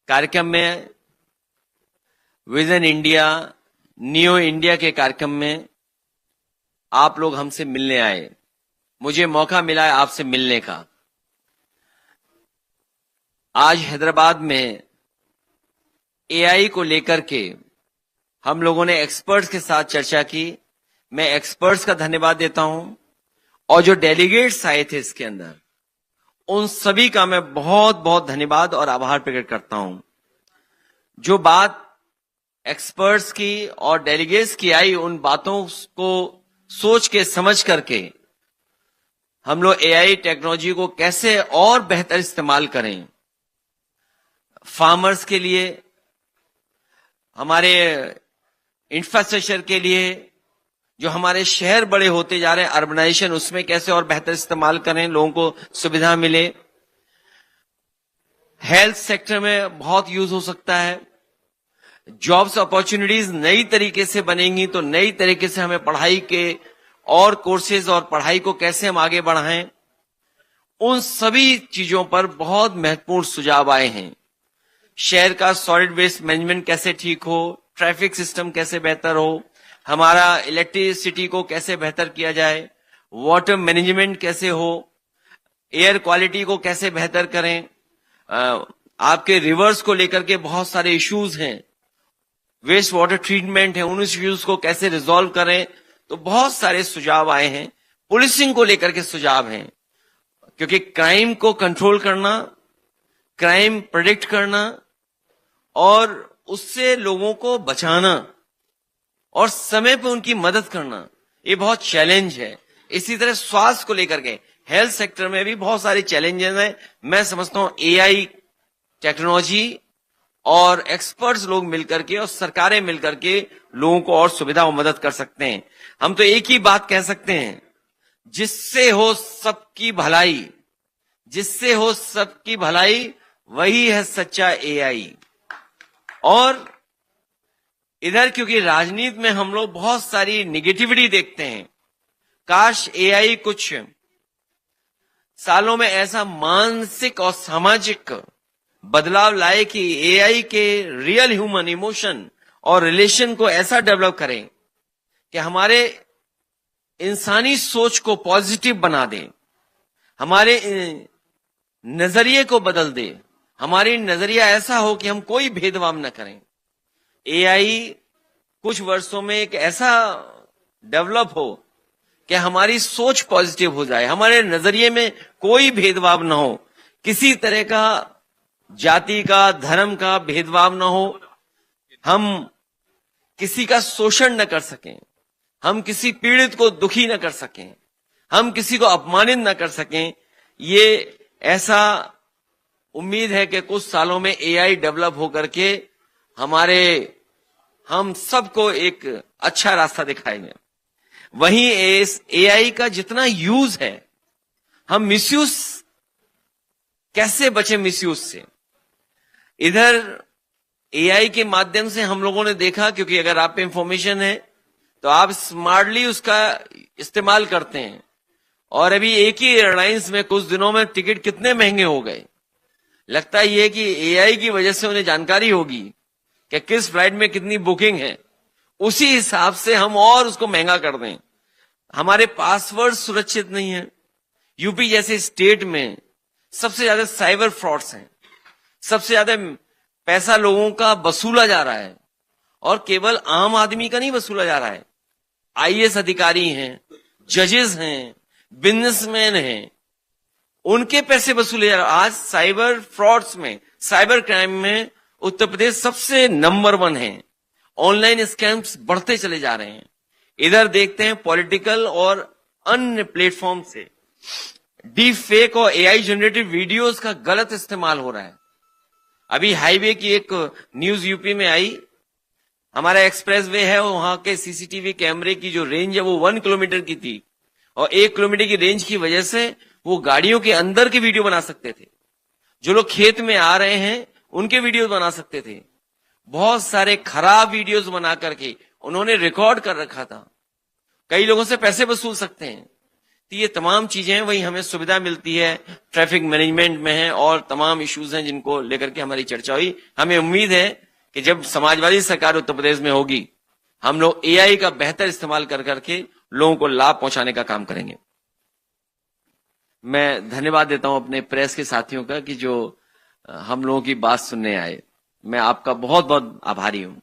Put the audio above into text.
कार्यक्रम में vision India, new India के कार्यक्रम में आप लोग हमसे मिलने आए। मुझे मौका मिला है आपसे मिलने का। आज हैदराबाद में एआई को लेकर के हम लोगों ने एक्सपर्ट्स के साथ चर्चा की। मैं एक्सपर्ट्स का धन्यवाद देता हूं और जो डेलीगेट्स आए थे इसके अंदर, उन सभी का मैं बहुत बहुत धन्यवाद और आभार प्रकट करता हूं। जो बात एक्सपर्ट्स की और डेलीगेट्स की आई, उन बातों को सोच के समझ करके हम लोग एआई टेक्नोलॉजी को कैसे और बेहतर इस्तेमाल करें, फार्मर्स के लिए, हमारे इंफ्रास्ट्रक्चर के लिए, जो हमारे शहर बड़े होते जा रहे हैं, अर्बनाइजेशन, उसमें कैसे और बेहतर इस्तेमाल करें, लोगों को सुविधा मिले। हेल्थ सेक्टर में बहुत यूज हो सकता है। जॉब्स अपॉर्चुनिटीज नई तरीके से बनेंगी तो नई तरीके से हमें पढ़ाई के और कोर्सेज और पढ़ाई को कैसे हम आगे बढ़ाएं, उन सभी चीजों पर बहुत महत्वपूर्ण सुझाव आए हैं। शहर का सॉलिड वेस्ट मैनेजमेंट कैसे ठीक हो, ट्रैफिक सिस्टम कैसे बेहतर हो, हमारा इलेक्ट्रिसिटी को कैसे बेहतर किया जाए, वाटर मैनेजमेंट कैसे हो, एयर क्वालिटी को कैसे बेहतर करें, आपके रिवर्स को लेकर के बहुत सारे इश्यूज हैं, वेस्ट वाटर ट्रीटमेंट है, उन इश्यूज को कैसे रिजॉल्व करें। तो बहुत सारे सुझाव आए हैं। पुलिसिंग को लेकर के सुझाव हैं, क्योंकि क्राइम को कंट्रोल करना, क्राइम प्रेडिक्ट करना और उससे लोगों को बचाना और समय पे उनकी मदद करना, ये बहुत चैलेंज है। इसी तरह स्वास्थ्य को लेकर के हेल्थ सेक्टर में भी बहुत सारे चैलेंजेस हैं। मैं समझता हूं एआई टेक्नोलॉजी और एक्सपर्ट्स लोग मिलकर के और सरकारें मिलकर के लोगों को और सुविधा और मदद कर सकते हैं। हम तो एक ही बात कह सकते हैं, जिससे हो सबकी भलाई, जिससे हो सबकी भलाई, वही है सच्चा एआई। और इधर क्योंकि राजनीति में हम लोग बहुत सारी निगेटिविटी देखते हैं, काश एआई कुछ सालों में ऐसा मानसिक और सामाजिक बदलाव लाए कि एआई के रियल ह्यूमन इमोशन और रिलेशन को ऐसा डेवलप करें कि हमारे इंसानी सोच को पॉजिटिव बना दे, हमारे नजरिए को बदल दे, हमारी नजरिया ऐसा हो कि हम कोई भेदभाव न करें। एआई कुछ वर्षों में एक ऐसा डेवलप हो कि हमारी सोच पॉजिटिव हो जाए, हमारे नजरिए में कोई भेदभाव न हो, किसी तरह का जाति का, धर्म का भेदभाव न हो, हम किसी का शोषण न कर सकें, हम किसी पीड़ित को दुखी न कर सकें, हम किसी को अपमानित न कर सकें। ये ऐसा उम्मीद है कि कुछ सालों में एआई डेवलप होकर के हम सबको एक अच्छा रास्ता दिखाएंगे। वहीं इस एआई का जितना यूज है, हम मिसयूज कैसे बचे मिसयूज से। इधर एआई के माध्यम से हम लोगों ने देखा, क्योंकि अगर आप पे इंफॉर्मेशन है तो आप स्मार्टली उसका इस्तेमाल करते हैं। और अभी एक ही एयरलाइंस में कुछ दिनों में टिकट कितने महंगे हो गए। लगता ही है कि एआई की वजह से उन्हें जानकारी होगी कि किस फ्लाइट में कितनी बुकिंग है, उसी हिसाब से हम और उसको महंगा कर दें। हमारे पासवर्ड सुरक्षित नहीं है। यूपी जैसे स्टेट में सबसे ज्यादा साइबर फ्रॉड्स हैं, सबसे ज्यादा पैसा लोगों का वसूला जा रहा है, और केवल आम आदमी का नहीं वसूला जा रहा है। आईएएस अधिकारी हैं, जजेस हैं, बिजनेसमैन हैं, उनके पैसे वसूले जा रहे हैं। आज साइबर फ्रॉड्स में, साइबर क्राइम में उत्तर प्रदेश सबसे नंबर 1 है। ऑनलाइन स्कैम्स बढ़ते चले जा रहे हैं। इधर देखते हैं पॉलिटिकल और अन्य प्लेटफॉर्म से डीप फेक और एआई जनरेटेड वीडियोस का गलत इस्तेमाल हो रहा है। अभी हाईवे की एक न्यूज यूपी में आई। हमारा एक्सप्रेस वे है, वहां के सीसीटीवी कैमरे की जो रेंज है वो 1 किलोमीटर की थी, और 1 किलोमीटर की रेंज की वजह से वो गाड़ियों के अंदर की वीडियो बना सकते थे। जो लोग खेत में आ रहे हैं उनके वीडियोस बना सकते थे। बहुत सारे खराब वीडियोस बना करके उन्होंने रिकॉर्ड कर रखा था। कई लोगों से पैसे वसूल सकते हैं। तो ये तमाम चीजें वही हमें सुविधा मिलती है, ट्रैफिक मैनेजमेंट में है और तमाम इश्यूज हैं जिनको लेकर के हमारी चर्चा हुई। हमें उम्मीद है कि जब समाजवादी सरकार उत्तर प्रदेश में होगी, हम लोग एआई का बेहतर इस्तेमाल कर करके लोगों को लाभ पहुंचाने का काम करेंगे। मैं धन्यवाद देता हूं अपने प्रेस के साथियों का कि जो हम लोगों की बात सुनने आए। मैं आपका बहुत बहुत आभारी हूं।